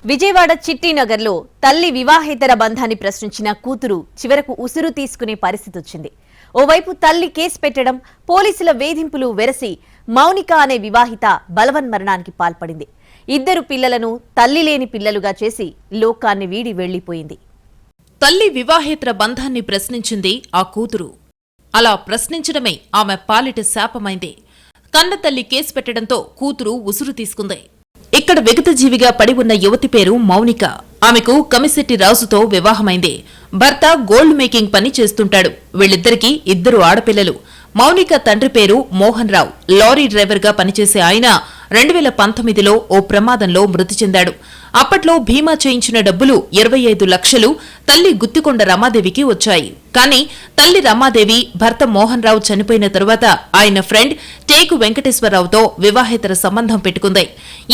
విజయవాడ చిట్టినగర్లో తల్లి వివాహేతర బంధాన్ని ప్రశ్నించిన కూతురు చివరకు ఉసురు తీసుకునే పరిస్థితి వచ్చింది. ఓవైపు తల్లి కేసు పెట్టడం, పోలీసుల వేధింపులు వెరసి మౌనిక అనే వివాహిత బలవన్మరణానికి పాల్పడింది. ఇద్దరు పిల్లలను తల్లి లేని పిల్లలుగా చేసి లోకాన్ని వీడి వెళ్లిపోయింది. తల్లి వివాహేతర బంధాన్ని ప్రశ్నించింది ఆ కూతురు. అలా ప్రశ్నించడమే ఆమె పాలిట శాపమైంది. కన్నతల్లి కేసు పెట్టడంతో కూతురు ఉసురు తీసుకుంది. ఇక్కడ విగతజీవిగా పడి ఉన్న యువతి పేరు మౌనిక. ఆమెకు కమిశెట్టి రాజుతో వివాహమైంది. భర్త గోల్డ్ మేకింగ్ పని చేస్తుంటాడు. వీళ్ళిద్దరికీ ఇద్దరు ఆడపిల్లలు. మౌనిక తండ్రి పేరు మోహన్ రావు. లారీ డ్రైవర్ గా పనిచేసే ఆయన 2019లో ఓ ప్రమాదంలో మృతి చెందాడు. అప్పట్లో బీమా చేయించిన డబ్బులు 25 లక్షలు తల్లి గుత్తికొండ రమాదేవికి వచ్చాయి. కానీ తల్లి రమాదేవి భర్త మోహన్ రావు చనిపోయిన తరువాత ఆయన ఫ్రెండ్ టేకు వెంకటేశ్వరరావుతో వివాహేతర సంబంధం పెట్టుకుంది.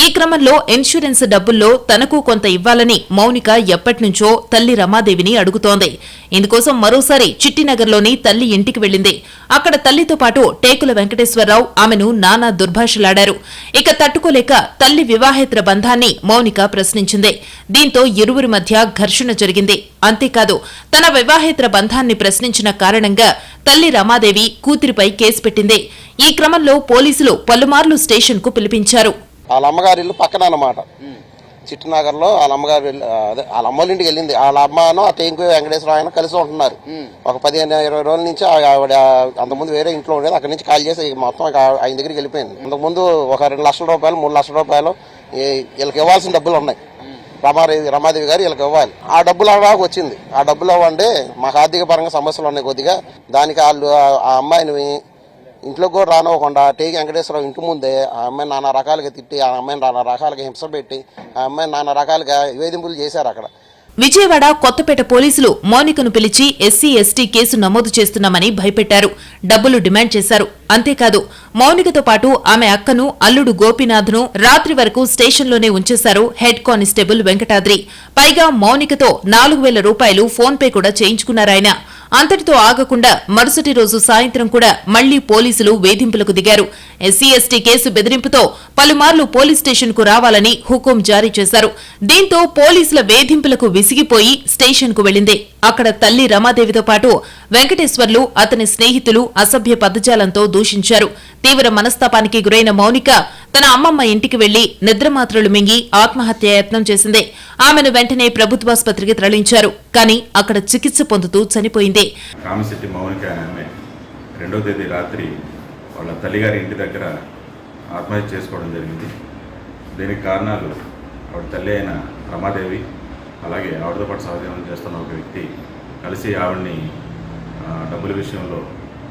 ఈ క్రమంలో ఇన్సూరెన్స్ డబ్బుల్లో తనకు కొంత ఇవ్వాలని మౌనిక ఎప్పటినుంచో తల్లి రమాదేవిని అడుగుతోంది. ఇందుకోసం మరోసారి చిట్టినగర్లోని తల్లి ఇంటికి వెళ్లింది. అక్కడ తల్లితో పాటు టేకుల వెంకటేశ్వరరావు ఆమెను నానా దుర్భాషలాడారు. ఇక తట్టుకోలేక తల్లి వివాహేతర బంధాన్ని మౌనిక ప్రశ్నించింది. దీంతో ఇరువురి మధ్య ఘర్షణ జరిగింది. అంతేకాదు తన వివాహేతర బంధాన్ని ప్రశ్నించిన కారణంగా తల్లి రమాదేవి కూతురిపై కేసు పెట్టింది. ఈ క్రమంలో పోలీసులు పలుమార్లు స్టేషన్ కు పిలిపించారు. వాళ్ళ అమ్మగారి ఇల్లు పక్కన అన్నమాట. చిట్టినగర్ లో వాళ్ళ అమ్మగారు అదే వాళ్ళ అమ్మోళ్ళ ఇంటికి వెళ్ళింది. వాళ్ళ అమ్మను ఆ టేంకు వెంకటేశ్వర ఆయన కలిసి ఉంటున్నారు. ఒక 15-20 రోజుల నుంచి ఆవిడ అంతకుముందు వేరే ఇంట్లో ఉండేది. అక్కడి నుంచి కాల్ చేసి మొత్తం ఆయన దగ్గరికి వెళ్ళిపోయింది. అంతకుముందు ఒక 2 లక్షల రూపాయలు 3 లక్షల రూపాయలు వీళ్ళకి ఇవ్వాల్సిన డబ్బులు ఉన్నాయి. రమాదేవి గారు వీళ్ళకి ఇవ్వాలి. ఆ డబ్బులు అలాగా వచ్చింది. ఆ డబ్బులు అవ్వండి మాకు ఆర్థిక పరంగా సమస్యలు ఉన్నాయి కొద్దిగా. దానికి వాళ్ళు ఆ అమ్మాయిని ఇంట్లోకి కూడా రానివ్వకుండా టేకి వెంకటేశ్వరరావు ఇంటి ముందే ఆ అమ్మాయిని నానా రకాలుగా తిట్టి, ఆ అమ్మాయిని నానా రకాలుగా హింస పెట్టి, ఆ అమ్మాయిని నానా రకాలుగా వేధింపులు చేశారు అక్కడ. విజయవాడ కొత్తపేట పోలీసులు మౌనికను పిలిచి ఎస్సీ/ఎస్టీ కేసు నమోదు చేస్తున్నామని భయపెట్టారు. డబ్బులు డిమాండ్ చేశారు. అంతేకాదు మౌనికతో పాటు ఆమె అక్కను, అల్లుడు గోపీనాథ్ను రాత్రి వరకు స్టేషన్లోనే ఉంచేశారు హెడ్ కానిస్టేబుల్ వెంకటాద్రి. పైగా మౌనికతో 4,000 రూపాయలు ఫోన్పే కూడా చేయించుకున్నారాయన. అంతటితో ఆగకుండా మరుసటి రోజు సాయంత్రం కూడా మళ్లీ పోలీసులు వేధింపులకు దిగారు. ఎస్సీ/ఎస్టీ కేసు బెదిరింపుతో పలుమార్లు పోలీస్ స్టేషన్ కు రావాలని హుకుం జారీ చేశారు. దీంతో పోలీసుల వేధింపులకు విసిగిపోయి స్టేషన్ కు వెళ్లింది. అక్కడ తల్లి రమాదేవితో పాటు వెంకటేశ్వర్లు, అతని స్నేహితులు అసభ్య పదజాలంతో దూషించారు. తీవ్ర మనస్తాపానికి గురైన మౌనిక తన అమ్మమ్మ ఇంటికి వెళ్లి నిద్రమాత్రలు మింగి ఆత్మహత్యాయత్నం చేసింది. ఆమెను వెంటనే ప్రభుత్వాసుపత్రికి తరలించారు. కానీ అక్కడ చికిత్స పొందుతూ చనిపోయింది. కామిశెట్టి మౌనిక అనే 2వ తేదీ రాత్రి వాళ్ళ తల్లిగారి ఇంటి దగ్గర ఆత్మహత్య చేసుకోవడం జరిగింది. దీనికి కారణాలు ఆవిడ తల్లి అయిన రమాదేవి, అలాగే ఆవిడతో పాటు సహజీవనం చేస్తున్న ఒక వ్యక్తి కలిసి ఆవిడ్ని డబ్బుల విషయంలో,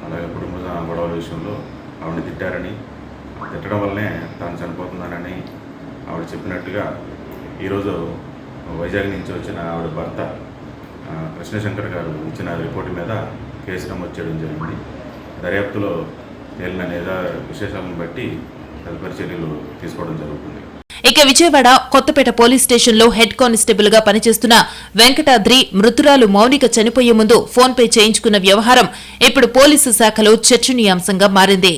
అలాగే కుటుంబ గొడవల విషయంలో ఆవిడని తిట్టారని, తిట్టడం వల్లనే తాను చనిపోతున్నానని ఆవిడ చెప్పినట్టుగా ఈరోజు వైజాగ్ నుంచి వచ్చిన ఆవిడ భర్త కృష్ణశంకర్ గారు ఇచ్చిన రిపోర్టు మీద కేసు నమోదు చేయడం జరిగింది. దర్యాప్తులో తేలిన విశేషాలను బట్టి తదుపరి చర్యలు తీసుకోవడం జరుగుతుంది. ఇక విజయవాడ కొత్తపేట పోలీస్ స్టేషన్లో హెడ్ కానిస్టేబుల్ గా పనిచేస్తున్న వెంకటాద్రి మృతురాలు మౌనిక చనిపోయే ముందు ఫోన్పే చేయించుకున్న వ్యవహారం ఇప్పుడు పోలీసు శాఖలో చర్చనీయాంశంగా మారింది.